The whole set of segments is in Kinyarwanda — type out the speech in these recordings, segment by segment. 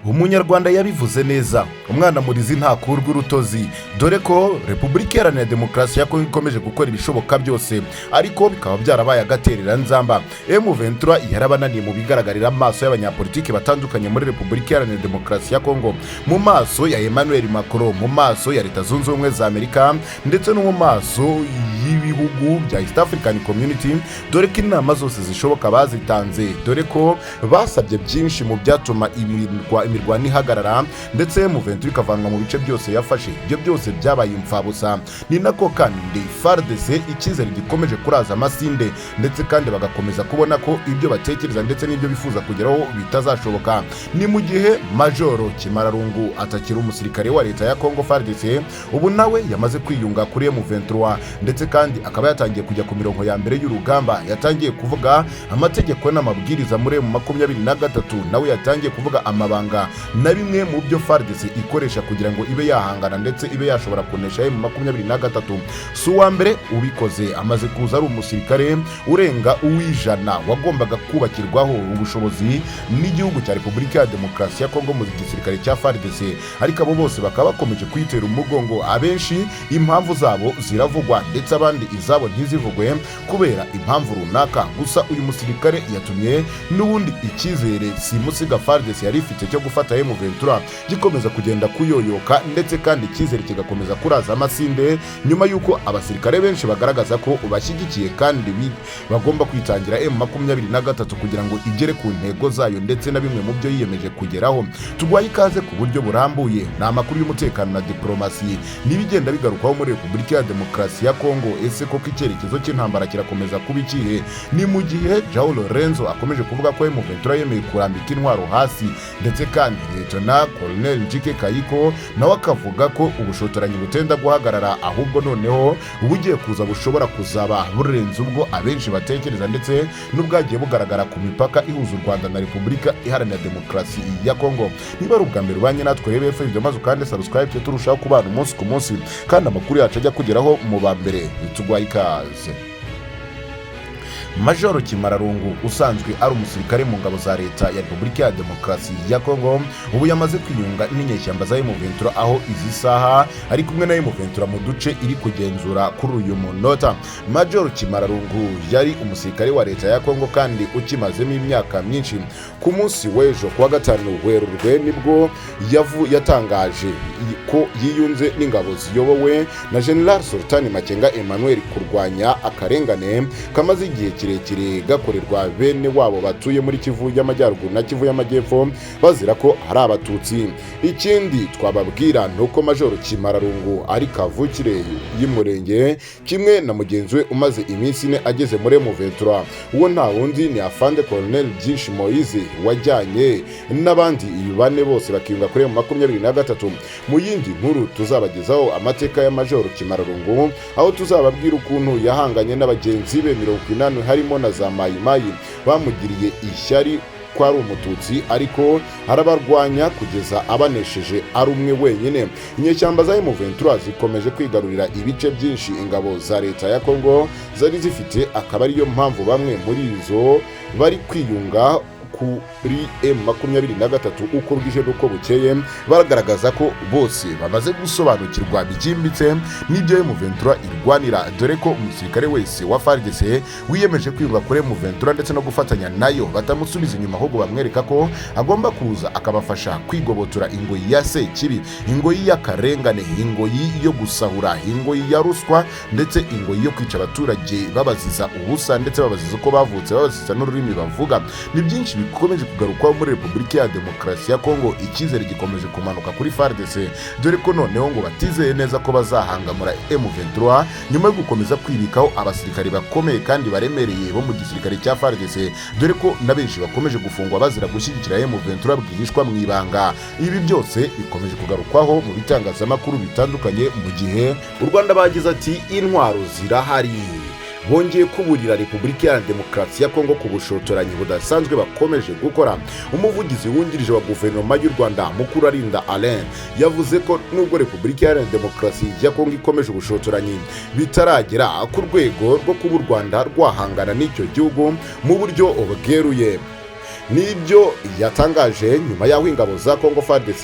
umunyarwanda yabivuze neza, umwana murizi ntakurwa urutozi, dore ko Repubulika Iharanira Demokarasi ya Kongo ikomeje gukora ibishoboka byose, ariko bikaba byarabaye agaterera nzamba. M23 yarabananiye mu bigaragarira amaso y'abanyapolitiki batandukanye muri Repubulika Iharanira Demokarasi ya Kongo, mu maso ya Emmanuel Macron, mu maso ya Leta Zunze Ubumwe za Amerika, ndetse no mu maso y'ibihugu bya East African Community, dore ko inama zose zishoboka bazitanze, dore ko basabye byinshi mu byatuma imirwano ihagarara, ndetse M23 ikavanwa mu bice byose yafashe. Ibyo byose byabaye imfabusa, ni nako kandi FARDC icyizere gikomeje kuraza amasinde, ndetse kandi bagakomeza kubona ko ibyo batekereza ndetse n'ibyo bifuza kugeraho bitazashoboka. Ni mu gihe Majoro Kimararungu atakira umusirikare wa leta ya Kongo FARDC, ubu nawe yamaze kwiyunga kuri M23, ndetse kandi akaba yatangiye kujya ku mirongo ya mbere y'urugamba. Yatangiye kuvuga amategeko n'amabwiriza muri M23, nawe yatangiye kuvuga amabanga na bimwe mu byo FARDC ikoresha kugira ngo ibe yahangana ndetse ibe yashobora kunesha M23. Si uwa mbere ubikoze, amaze kuza ari umusirikare urenga uwijana wagombaga kubakirwaho ubushobozi n'igihugu cya Repubulika ya Demokarasi ya Kongo mu gisirikare cya FARDC, ariko abo bose bakaba bakomeje kwitera umugongo. Abenshi impamvu zabo ziravugwa ndetse abandi izabo ntizivugwe kubera impamvu runaka. Gusa uyu musirikare yatumye n'ubundi icyizere simusiga FARDC yari ifite cyo gufata M23 gikomeza kugenda kuyoyoka, ndetse kandi icyizere kigakomeza kuraza amasinde, nyuma y'uko abasirikare benshi bagaragaza ko bashyigikiye kandi bagomba kwitangira M23 kugira ngo igere ku ntego zayo ndetse na bimwe mu byo yiyemeje kugeraho. Tugwaye ikaze ku buryo burambuye, ni amakuru y'umutekano na diplomasi n'ibigenda bigarukwaho muri Repubulika ya Demokarasi ya Kongo. Ese koko icyerekezo cy'intambara kirakomeza kuba ikihe? Ni mu gihe João Lourenço akomeje kuvuga ko M23 yemeye kurambika intwaro hasi, ndetse kandi Lieutenant Colonel Njike Kayiko nawe akavuga ko ubushotoranyi butenda guhagarara, ahubwo noneho ubugiye kuza bushobora kuzaba burenze ubwo abenshi batekereza, ndetse n'ubwagiye bugaragara ku mipaka ihuza u Rwanda na Repubulika Iharanira Demokarasi ya Kongo. Niba ari ubwa mbere ubanye natwe rebe video maze kandi subscribe turushaho kubana umunsi ku munsi, kandi amakuru yacu ajya kugeraho mu ba mbere. Tugwaye ikaze. Majoro Kimararungu usanzwe ari umusirikare mu ngabo za leta ya Repubulika ya Demokarasi ya Kongo, ubu yamaze kwiyunga n'inyeshyamba za M23, aho izi saha ari kumwe na M23 mu duce iri kugenzura kuri uyu munota. Majoro Kimararungu yari umusirikare wa leta ya Kongo kandi ukimazemo imyaka myinshi. Ku munsi w'ejo kuwa gatanu Werurwe nibwo yatangaje ko yiyunze n'ingabo ziyobowe na General Sultan Makenga Emmanuel kurwanya akarengane kamaze igihe kirekire gakorerwa bene wabo batuye muri Kivu y'Amajyaruguru na Kivu y'Amajyepfo bazira ko hari abatutsi. Ikindi twababwira nuko Majoro Kimararungu ari kavukire y'Umurenge kimwe na mugenzi we umaze iminsi ine ageze muri M23. Uwo nta wundi ni Afande Colonel Byinshi Moise wajyanye n'abandi bane bose bakiyunga kuri M23. Mu yindi nkuru tuzabagezaho amateka ya Majoro Kimararungu, aho tuzababwira ukuntu yahanganye n'abagenzi be 80 harimo na za Mayimayi bamugiriye ishyari ko ari umututsi, ariko arabarwanya kugeza abanesheje ari umwe wenyine. Inyeshyamba za M23 zikomeje kwigarurira ibice byinshi ingabo za leta ya Kongo zari zifite, akaba ariyo mpamvu bamwe muri izo bari kwiyunga kuri M23 uko bwije n'uko bukeye, baragaragaza ko bose bamaze gusobanukirwa byimbitse n'ibyo M23 irwanira, dore ko umusirikare wese wa FARDC wiyemeje kwiyunga kuri M23 ndetse no gufatanya nayo batamusubiza inyuma, ahubwo bamwereka ko agomba kuza akabafasha kwigobotora ingoyi ya Sekibi, ingoyi y'akarengane, ingoyi yo gusahura, ingoyi ya ruswa, ndetse ingoyi yo kwica abaturage babaziza ubusa, ndetse babaziza uko bavutse, babaziza n'ururimi bavuga. Ni byinshi bikomeje kugarukwaho muri Repubulika ya Demokarasi ya Kongo. Icyizere gikomeje kumanuka kuri FARDC, dore ko noneho ngo batizeye neza ko bazahangamura M23 nyuma yo gukomeza kwibikaho abasirikari bakomeye kandi baremereye bo mu gisirikare cya FARDC, dore ko na benshi bakomeje gufungwa bazira gushyigikira M23 bwihishwa mu ibanga. Ibi byose bikomeje kugarukwaho mu bitangazamakuru bitandukanye, mu gihe u Rwanda bagize ati intwaro zirahari. Bongeye kuburira Repubulika ya Demokarasi ya Kongo ku bushotoranyi budasanzwe bakomeje gukora. Umuvugizi wungirije wa guverinoma y'u Rwanda Mukurarinda Alain yavuze ko nubwo Repubulika ya Demokarasi ya Kongo ikomeje ubushotoranyi bitaragera ku rwego rwo kuba u Rwanda rwahangana n'icyo gihugu mu buryo bweruye. nibyo yatangaje nyuma y'aho ingabo za Congo FARDC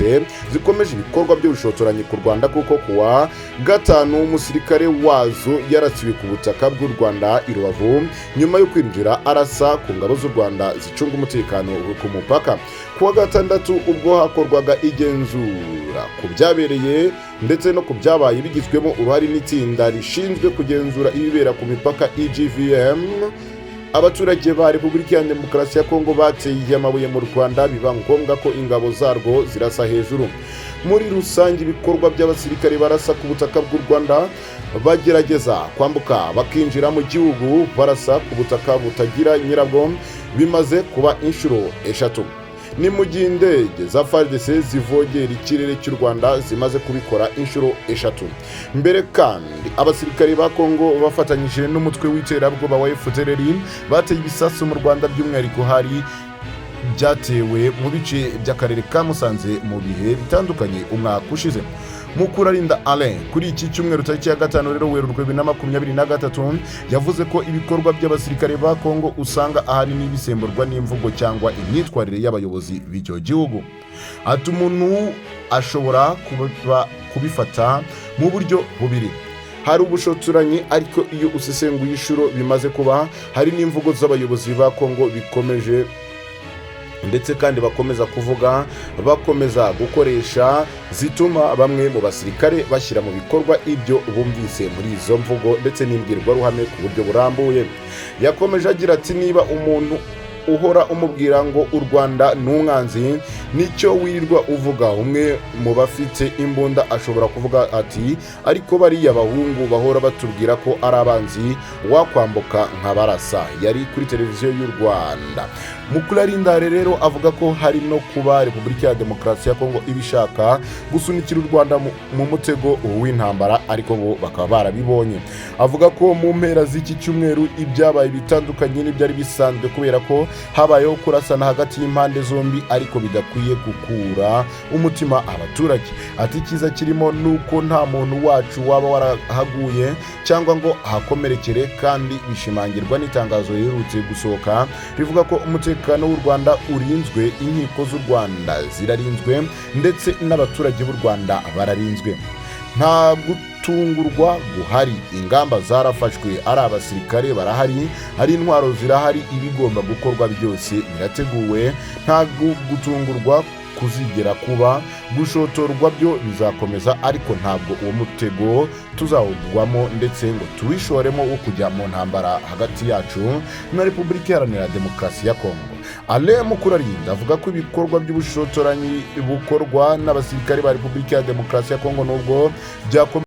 zikomeje ibikorwa by'ubushotoranyi ku Rwanda, kuko kuwa gatanu umusirikare wazo yarasiwe ku butaka bw'u Rwanda i Rubavu nyuma yo kwinjira arasa ku ngabo z'u Rwanda zicunga umutekano ku mupaka. Kuwa gatandatu ubwo hakorwaga igenzura ku byabereye ndetse no ku byabaye bigizwemo uruhare n'itsinda rishinzwe kugenzura ibibera ku mipaka EGVM, abaturage ba Repubulika ya Demokarasi ya Kongo bateye amabuye mu Rwanda, biba ngombwa ko ingabo zarwo zirasa hejuru. Muri rusange ibikorwa by'abasirikare barasa ku butaka bw'u Rwanda bagerageza kwambuka bakinjira mu gihugu barasa ku butaka butagira nyirabwo bimaze kuba inshuro eshatu. Ni mu gihe indege za FARDC zivogera ikirere cy'u Rwanda zimaze kubikora inshuro eshatu. Mbere kandi abasirikare ba Kongo bafatanyije n'umutwe w'iterabwoba wa FDLR bateye ibisasu mu Rwanda, by'umwihariko hari byatewe mu bice by'akarere ka Musanze mu bihe bitandukanye umwaka ushize. Mukurarinda Alain kuri iki cyumweru tariki ya 5 rero Werurwe 2023 yavuze ko ibikorwa by'abasirikare ba Kongo usanga ahari n'ibisemburwa n'imvugo cyangwa imyitwarire y'abayobozi b'icyo gihugu. Ati umuntu ashobora kubifata mu buryo bubiri: hari ubushotoranyi, ariko iyo usesenguye inshuro bimaze kuba hari n'imvugo z'abayobozi ba Kongo bikomeje ndetse kandi bakomeza kuvuga, bakomeza gukoresha, zituma bamwe mu basirikare bashyira mu bikorwa ibyo bumvise muri izo mvugo ndetse n'imbwirwaruhame ku buryo burambuye. Yakomeje agira ati niba umuntu uhora umubwira ngo u Rwanda n'umwanzi, nicyo wirirwa uvuga. Umwe mu bafite imbunda ashobora kuvuga ati ariko bariya bahungu bahora batubwira ko ari abanzi wakwambuka nkabarasa. Yari kuri televiziyo y'u Rwanda. Mukurarinda rero avuga ko hari no kuba Repubulika ya Demokarasi ya Kongo ibishaka gusunikira u Rwanda mu mutego w'intambara, ariko bo bakaba barabibonye. Avuga ko mu mpera z'iki cyumweru ibyabaye bitandukanye n'ibyari bisanzwe, kubera ko habayeho kurasana hagati y'impande zombi, ariko bidakwiye gukura umutima abaturage. Ati icyiza kirimo nuko nta muntu wacu waba warahaguye cyangwa ngo ahakomerekere, kandi bishimangirwa n'itangazo riherutse gusohoka rivuga ko umutekano w'u Rwanda urinzwe, inkiko z'u Rwanda zirarinzwe ndetse n'abaturage b'u Rwanda bararinzwe. Nta gutungurwa guhari, ingamba zarafashwe, ari abasirikare barahari, hari intwaro zirahari, ibigomba gukorwa byose birateguwe. Nta gutungurwa kuzigera kuba, gushotorwa byo bizakomeza, ariko ntabwo uwo mutego tuzawugwamo ndetse ngo tuwishoremo wo kujya mu ntambara hagati yacu na Repubulika Iharanira Demokarasi ya Kongo. Alain Mukurarinda avuga ko ibikorwa by'ubushotoranyi bukorwa n'abasirikare ba Repubulika ya Demokarasi ya Kongo nubwo byakomeye